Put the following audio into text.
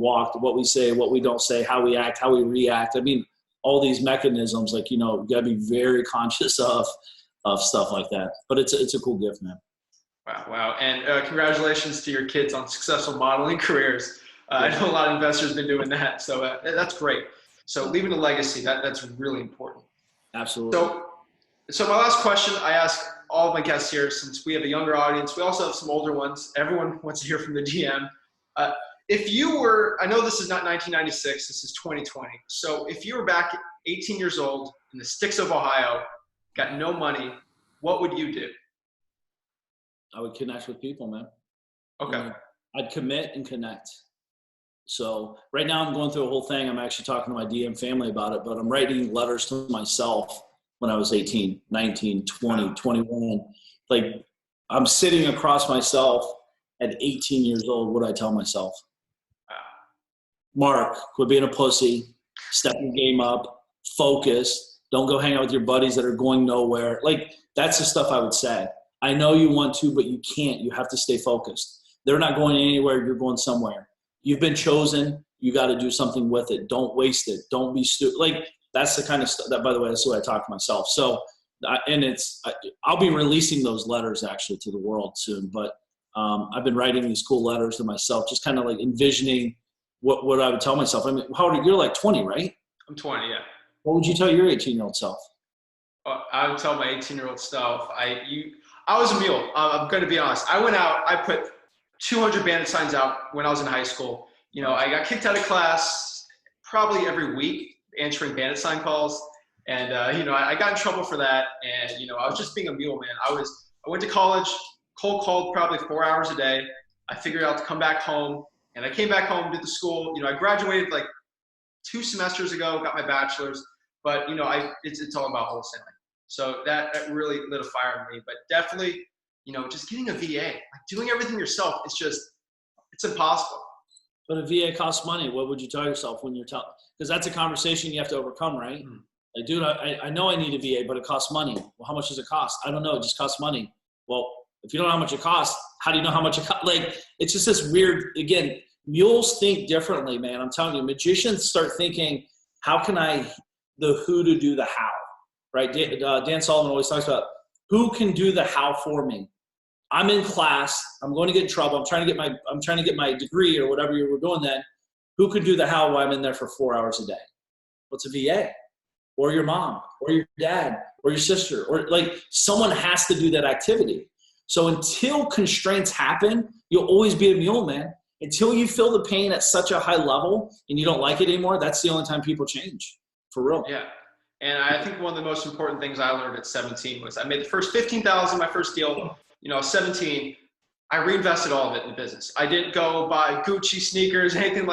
walk, what we say, what we don't say, how we act, how we react. I mean, all these mechanisms, like, you know, you gotta be very conscious of stuff like that. But it's a cool gift, man. Wow. Wow. And congratulations to your kids on successful modeling careers. I know a lot of investors have been doing that. So that's great. So leaving a legacy, that's really important. Absolutely. So my last question I ask all of my guests here, since we have a younger audience, we also have some older ones. Everyone wants to hear from the GM. If you were, I know this is not 1996, this is 2020. So if you were back 18 years old in the sticks of Ohio, got no money, what would you do? I would connect with people, man. Okay. You know, I'd commit and connect. So right now I'm going through a whole thing. I'm actually talking to my DM family about it, but I'm writing letters to myself when I was 18, 19, 20, 21. Like, I'm sitting across myself at 18 years old. What do I tell myself? Mark, quit being a pussy, step your game up, focus, don't go hang out with your buddies that are going nowhere. Like, that's the stuff I would say. I know you want to, but you can't. You have to stay focused. They're not going anywhere. You're going somewhere. You've been chosen. You got to do something with it. Don't waste it. Don't be stupid. Like, that's the kind of stuff that, by the way, that's the way I talk to myself. So, and I'll be releasing those letters actually to the world soon. But I've been writing these cool letters to myself, just kind of like envisioning what I would tell myself. I mean, how old are you? You're like 20, right? I'm 20, yeah. What would you tell your 18-year-old self? I would tell my 18-year-old self, I was a mule. I'm going to be honest. I went out, I put 200 bandit signs out when I was in high school. You know, I got kicked out of class probably every week answering bandit sign calls. And, you know, I got in trouble for that. And, you know, I was just being a mule, man. I went to college, cold called probably 4 hours a day. I figured out to come back home. And I came back home, did the school. You know, I graduated like 2 semesters ago, got my bachelor's. But, you know, it's all about wholesaling. So that really lit a fire in me. But definitely, you know, just getting a VA, like doing everything yourself, it's impossible. But a VA costs money. What would you tell yourself when you're telling? Because that's a conversation you have to overcome, right? Mm-hmm. Like, dude, I know I need a VA, but it costs money. Well, how much does it cost? I don't know. It just costs money. Well, if you don't know how much it costs, how do you know how much it costs? Like, it's just this weird, again, mules think differently, man. I'm telling you, magicians start thinking, how can the who to do the how, right? Dan Sullivan always talks about who can do the how for me. I'm in class. I'm going to get in trouble. I'm trying to get my degree or whatever you were doing then. Who could do the how while I'm in there for 4 hours a day? What's a VA? Or your mom, or your dad, or your sister, or like someone has to do that activity. So until constraints happen, you'll always be a mule, man. Until you feel the pain at such a high level and you don't like it anymore, that's the only time people change, for real. Yeah. And I think one of the most important things I learned at 17 was I made the first $15,000, my first deal, you know, 17. I reinvested all of it in the business. I didn't go buy Gucci sneakers, anything like